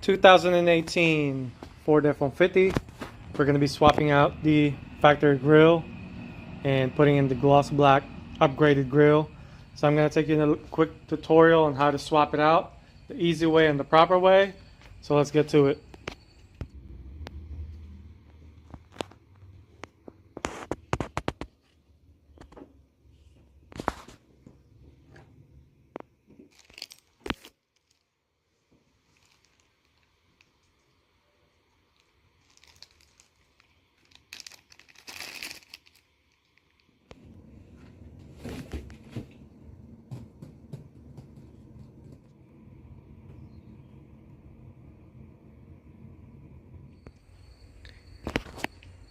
2018 Ford F-150. We're going to be swapping out the factory grille and putting in the gloss black upgraded grille. So I'm going to take you in a quick tutorial on how to swap it out, the easy way and the proper way. So let's get to it.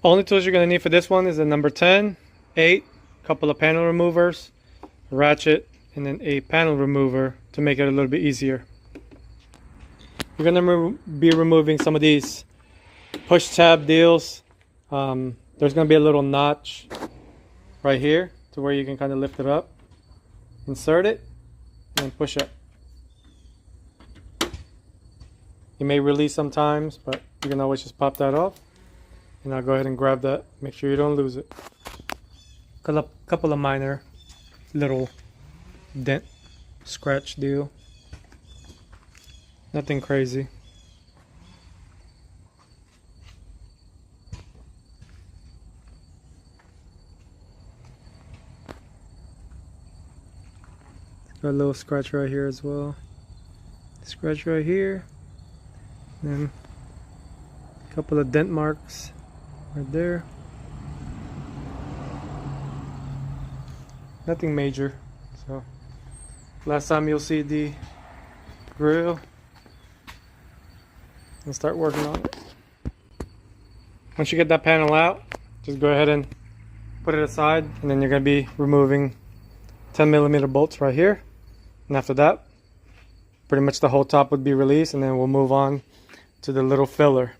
Only tools you're going to need for this one is a number 10, 8, a couple of panel removers, a ratchet, and then a panel remover to make it a little bit easier. We're going to be removing some of these push tab deals. There's going to be a little notch right here to where you can kind of lift it up, insert it, and push up. You may release sometimes, but you can always just pop that off. And I'll go ahead and grab that. Make sure you don't lose it. Couple of minor little dent scratch deal. Nothing crazy. Got a little scratch right here as well. Scratch right here. And then a couple of dent marks right there. Nothing major. So last time you'll see the grill and start working on it. Once you get that panel out, just go ahead and put it aside, and then you're going to be removing 10mm bolts right here. And after that, pretty much the whole top would be released, and then we'll move on to the little filler.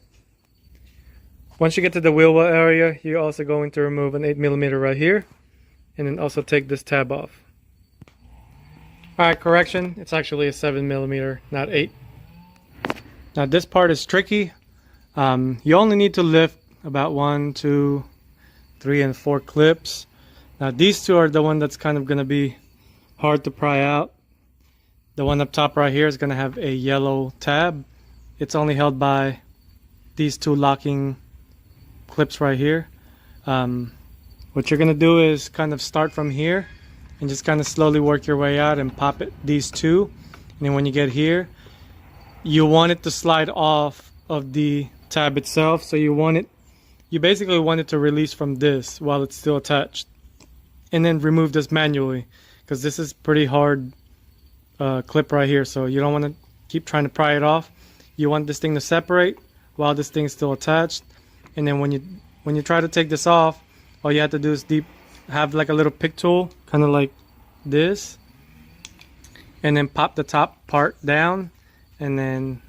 Once you get to the wheel well area, you're also going to remove an 8mm right here, and then also take this tab off. Alright, correction, it's actually a 7mm, not 8. Now this part is tricky. You only need to lift about 1, 2, 3, and 4 clips. Now these two are the one that's kind of going to be hard to pry out. The one up top right here is going to have a yellow tab. It's only held by these two locking clips right here. What you're gonna do is kind of start from here and just kind of slowly work your way out and pop it, these two, and then when you get here, you want it to slide off of the tab itself. So you basically want it to release from this while it's still attached, and then remove this manually, because this is pretty hard clip right here. So you don't want to keep trying to pry it off. You want this thing to separate while this thing is still attached. And then when you try to take this off, all you have to do is have like a little pick tool, kind of like this, and then pop the top part down, and then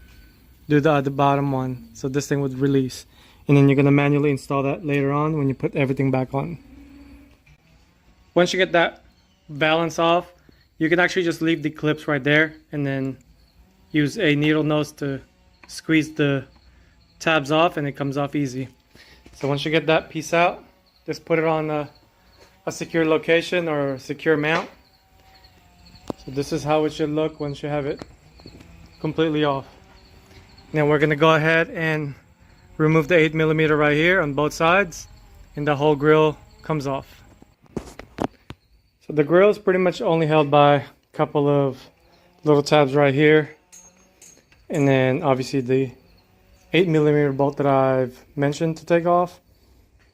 do the other bottom one, so this thing would release. And then you're going to manually install that later on when you put everything back on. Once you get that balance off, you can actually just leave the clips right there, and then use a needle nose to squeeze the tabs off, and it comes off easy. So once you get that piece out, just put it on a secure location or a secure mount. So this is how it should look once you have it completely off. Now we're going to go ahead and remove the 8mm right here on both sides, and the whole grill comes off. So the grill is pretty much only held by a couple of little tabs right here, and then obviously the 8mm bolt that I've mentioned to take off,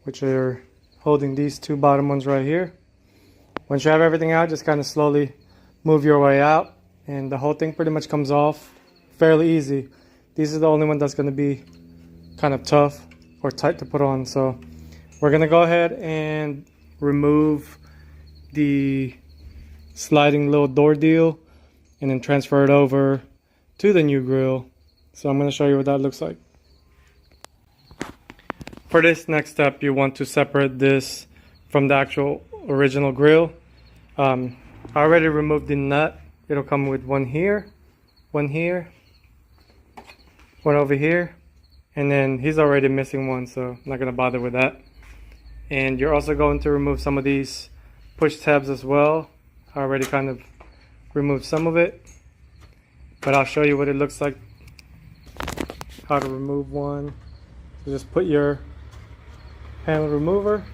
which are holding these two bottom ones right here. Once you have everything out, just kind of slowly move your way out, and the whole thing pretty much comes off fairly easy. These are the only one that's going to be kind of tough or tight to put on. So we're going to go ahead and remove the sliding little door deal, and then transfer it over to the new grill. So I'm going to show you what that looks like. For this next step, you want to separate this from the actual original grill. I already removed the nut. It'll come with one here, one over here, and then he's already missing one, so I'm not going to bother with that. And you're also going to remove some of these push tabs as well. I already kind of removed some of it, but I'll show you what it looks like, how to remove one. So just put your panel remover,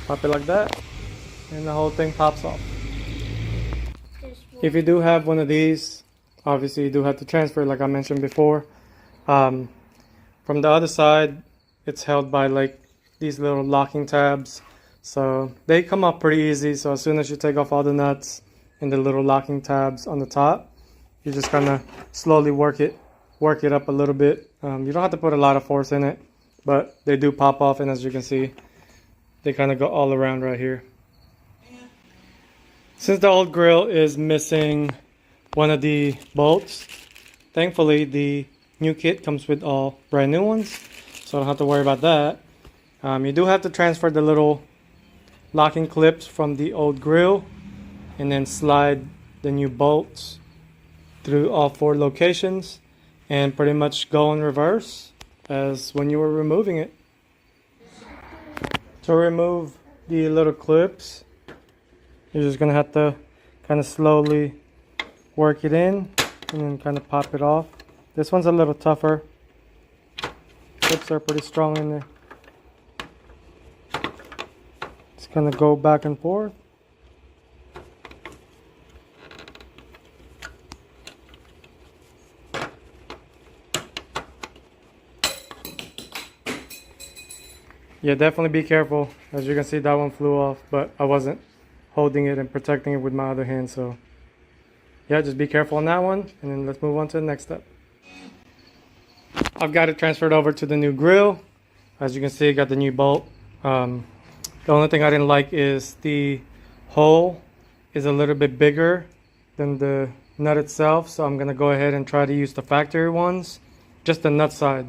pop it like that, and the whole thing pops off. If you do have one of these, obviously you do have to transfer like I mentioned before. From the other side, it's held by like these little locking tabs, so they come off pretty easy. So as soon as you take off all the nuts and the little locking tabs on the top, you just kind of slowly work it up a little bit. You don't have to put a lot of force in it, but they do pop off, and as you can see, they kind of go all around right here. Since the old grill is missing one of the bolts, thankfully the new kit comes with all brand new ones, so I don't have to worry about that. You do have to transfer the little locking clips from the old grill and then slide the new bolts through all 4 locations and pretty much go in reverse as when you were removing it. To remove the little clips, you're just going to have to kind of slowly work it in and then kind of pop it off. This one's a little tougher. Clips are pretty strong in there. Just going to go back and forth. Yeah, definitely be careful. As you can see, that one flew off, but I wasn't holding it and protecting it with my other hand, so yeah, just be careful on that one, and then let's move on to the next step. I've got it transferred over to the new grill. As you can see, I got the new bolt. The only thing I didn't like is the hole is a little bit bigger than the nut itself, so I'm gonna go ahead and try to use the factory ones, just the nut side,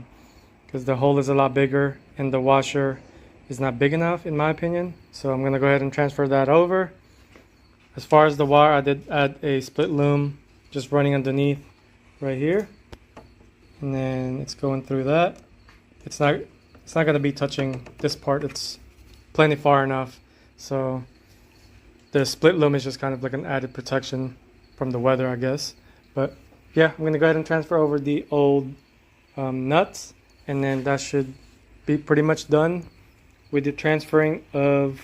because the hole is a lot bigger and the washer is not big enough in my opinion. So I'm gonna go ahead and transfer that over. As far as the wire, I did add a split loom just running underneath right here, and then it's going through that. It's not gonna be touching this part. It's plenty far enough, so the split loom is just kind of like an added protection from the weather, I guess. But yeah, I'm gonna go ahead and transfer over the old nuts, and then that should be pretty much done with the transferring of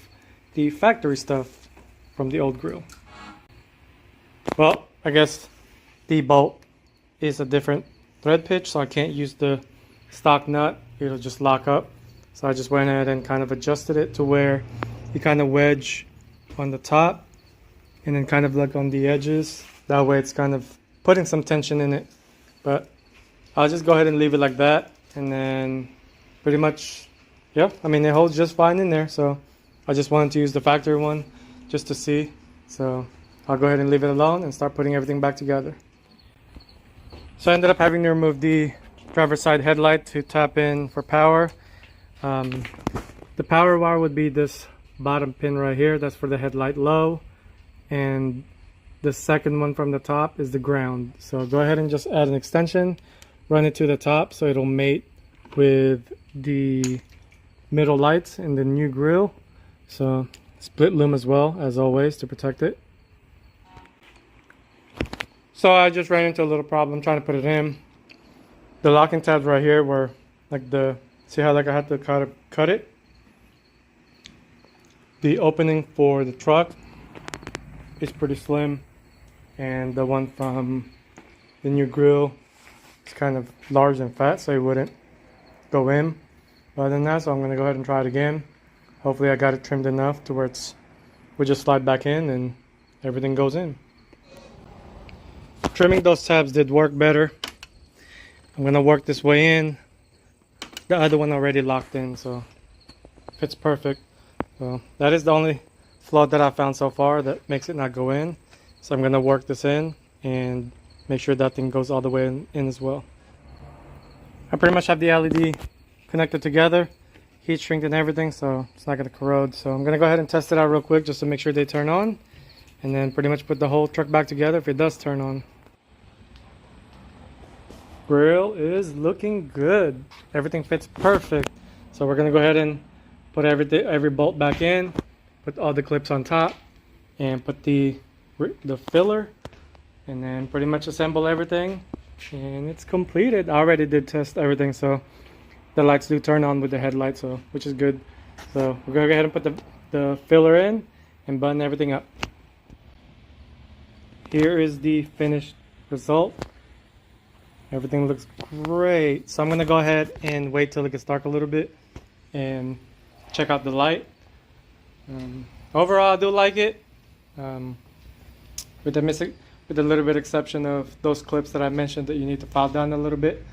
the factory stuff from the old grill. Well, I guess the bolt is a different thread pitch, so I can't use the stock nut. It'll just lock up. So I just went ahead and kind of adjusted it to where you kind of wedge on the top and then kind of like on the edges. That way it's kind of putting some tension in it. But I'll just go ahead and leave it like that, and then pretty much, yeah, I mean, it holds just fine in there. So I just wanted to use the factory one just to see. So I'll go ahead and leave it alone and start putting everything back together. So I ended up having to remove the driver's side headlight to tap in for power. The power wire would be this bottom pin right here. That's for the headlight low. And the second one from the top is the ground. So go ahead and just add an extension, run it to the top so it'll mate with the middle lights in the new grill. So split loom as well, as always, to protect it. So I just ran into a little problem trying to put it in. The locking tabs right here were like see how like I had to cut it? The opening for the truck is pretty slim, and the one from the new grill is kind of large and fat, so it wouldn't go in. Other than that, so I'm gonna go ahead and try it again. Hopefully I got it trimmed enough to where we just slide back in and everything goes in. Trimming those tabs did work better. I'm gonna work this way in. The other one already locked in, so fits perfect. So that is the only flaw that I found so far that makes it not go in. So I'm gonna work this in and make sure that thing goes all the way in as well. I pretty much have the LED connected together, heat shrink and everything, so it's not gonna corrode. So I'm gonna go ahead and test it out real quick just to make sure they turn on, and then pretty much put the whole truck back together if it does turn on. Grill is looking good. Everything fits perfect. So we're gonna go ahead and put every bolt back in, put all the clips on top, and put the filler, and then pretty much assemble everything, and it's completed. I already did test everything, so the lights do turn on with the headlight, so which is good. So we're gonna go ahead and put the filler in and button everything up. Here is the finished result. Everything looks great. So I'm gonna go ahead and wait till it gets dark a little bit and check out the light. Overall, I do like it. With a little bit exception of those clips that I mentioned that you need to file down a little bit.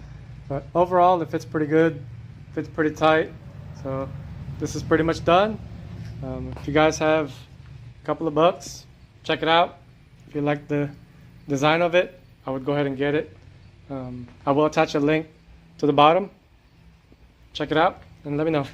But overall, it fits pretty good. Fits pretty tight. So this is pretty much done. If you guys have a couple of bucks, check it out. If you like the design of it, I would go ahead and get it. I will attach a link to the bottom. Check it out and let me know.